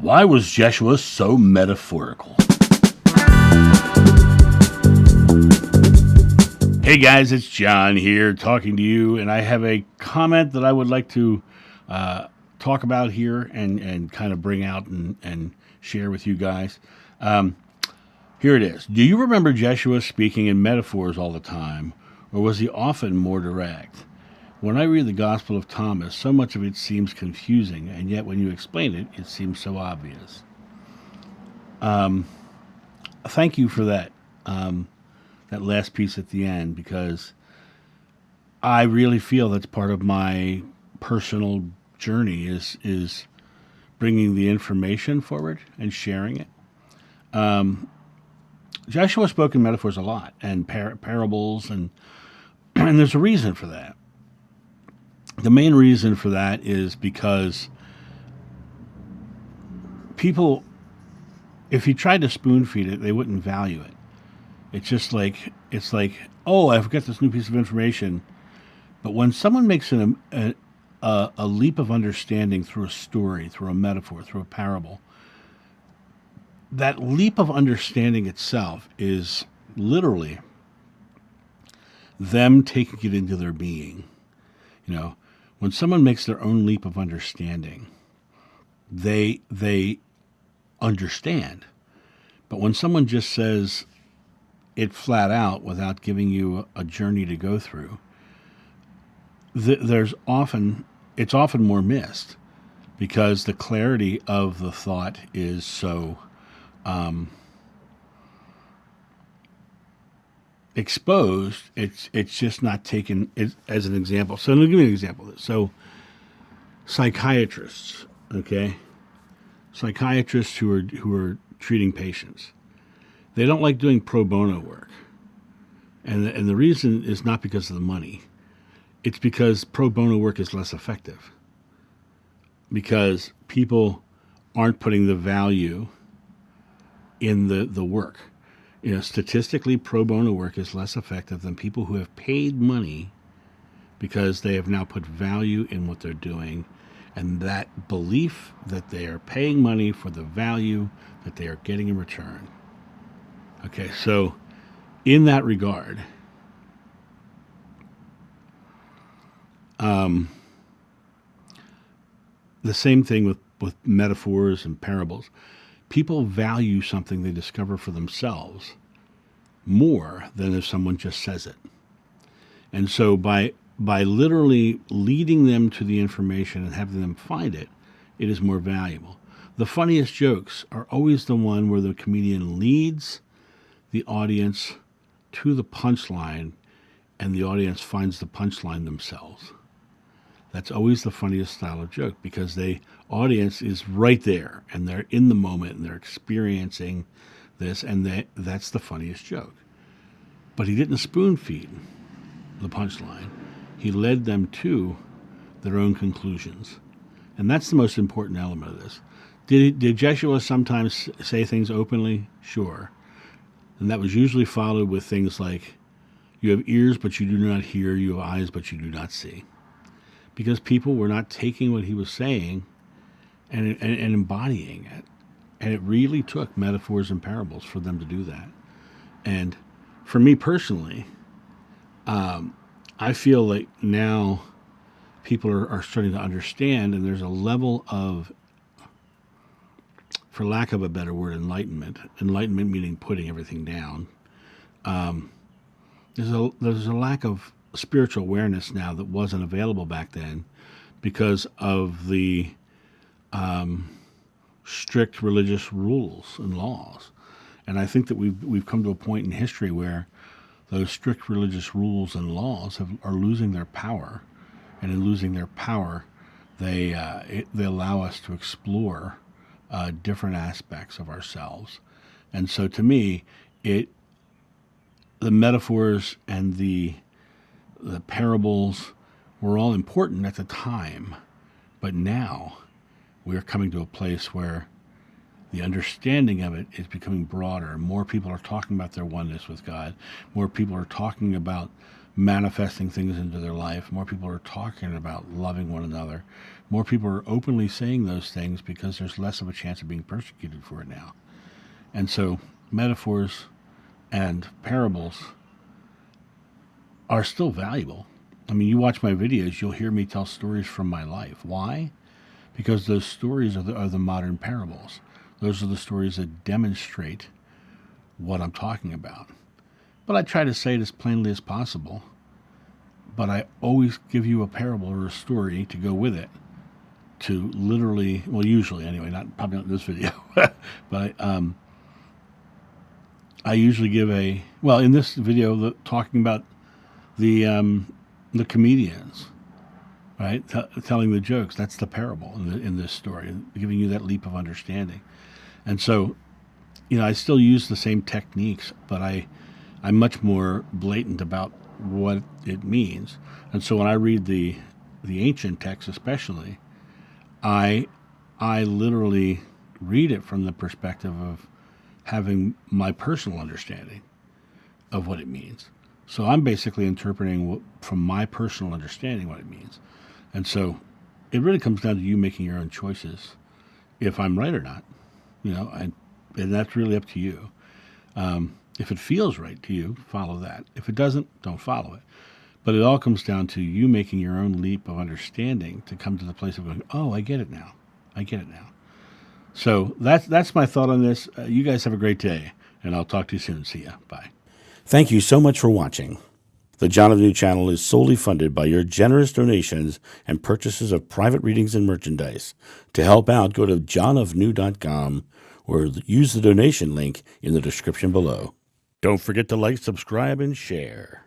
Why was Jeshua so metaphorical? Hey guys, it's John here talking to you, and I have a comment that I would like to talk about here and kind of bring out and share with you guys. Here it is. Do you remember Jeshua speaking in metaphors all the time, or was he often more direct? When I read the Gospel of Thomas, so much of it seems confusing, and yet when you explain it, it seems so obvious. Thank you for that. That last piece at the end, because I really feel that's part of my personal journey is bringing the information forward and sharing it. Joshua spoke in metaphors a lot and parables, and and there's a reason for that. The main reason for that is because people, if you tried to spoon feed it, they wouldn't value it. It's like, oh, I've got this new piece of information. But when someone makes a leap of understanding through a story, through a metaphor, through a parable, that leap of understanding itself is literally them taking it into their being. You know, when someone makes their own leap of understanding, they understand. But when someone just says it flat out without giving you a journey to go through, it's often more missed because the clarity of the thought is so exposed. It's just not taken as an example. So let me give you an example of this. So psychiatrists, okay, psychiatrists who are treating patients, they don't like doing pro bono work, and the reason is not because of the money. It's because pro bono work is less effective because people aren't putting the value in the work. You know, statistically, pro bono work is less effective than people who have paid money because they have now put value in what they're doing, and that belief that they are paying money for the value that they are getting in return. Okay, so in that regard, the same thing with metaphors and parables. People value something they discover for themselves more than if someone just says it. And so by literally leading them to the information and having them find it, it is more valuable. The funniest jokes are always the one where the comedian leads the audience to the punchline and the audience finds the punchline themselves. That's always the funniest style of joke because the audience is right there and they're in the moment and they're experiencing this, and that's the funniest joke. But he didn't spoon feed the punchline. He led them to their own conclusions. And that's the most important element of this. Did Jeshua sometimes say things openly? Sure. And that was usually followed with things like, you have ears but you do not hear, you have eyes but you do not see. Because people were not taking what he was saying and embodying it. And it really took metaphors and parables for them to do that. And for me personally, I feel like now people are starting to understand, and there's a level of, for lack of a better word, enlightenment meaning putting everything down. There's a lack of spiritual awareness now that wasn't available back then because of the strict religious rules and laws. And I think that we've come to a point in history where those strict religious rules and laws are losing their power, and in losing their power, they allow us to explore different aspects of ourselves. And so, to me, the metaphors and the parables were all important at the time, but now we're coming to a place where the understanding of it is becoming broader. More people are talking about their oneness with God. More people are talking about manifesting things into their life. More people are talking about loving one another. More people are openly saying those things because there's less of a chance of being persecuted for it now. And so metaphors and parables are still valuable. I mean, you watch my videos, you'll hear me tell stories from my life. Why? Because those stories are the modern parables. Those are the stories that demonstrate what I'm talking about. But I try to say it as plainly as possible. But I always give you a parable or a story to go with it, to literally, well, usually anyway, probably not in this video, but I usually give in this video, talking about the comedians, right? Telling the jokes. That's the parable in this story, giving you that leap of understanding. And so, I still use the same techniques, but I'm much more blatant about what it means. And so when I read the ancient texts, especially, I literally read it from the perspective of having my personal understanding of what it means. So I'm basically interpreting from my personal understanding what it means. And so it really comes down to you making your own choices, if I'm right or not. And that's really up to you. If it feels right to you, follow that. If it doesn't, don't follow it. But it all comes down to you making your own leap of understanding to come to the place of going, oh, I get it now. I get it now. So that's my thought on this. You guys have a great day, and I'll talk to you soon. See ya. Bye. Thank you so much for watching. The John of New channel is solely funded by your generous donations and purchases of private readings and merchandise. To help out, go to johnofnew.com or use the donation link in the description below. Don't forget to like, subscribe, and share.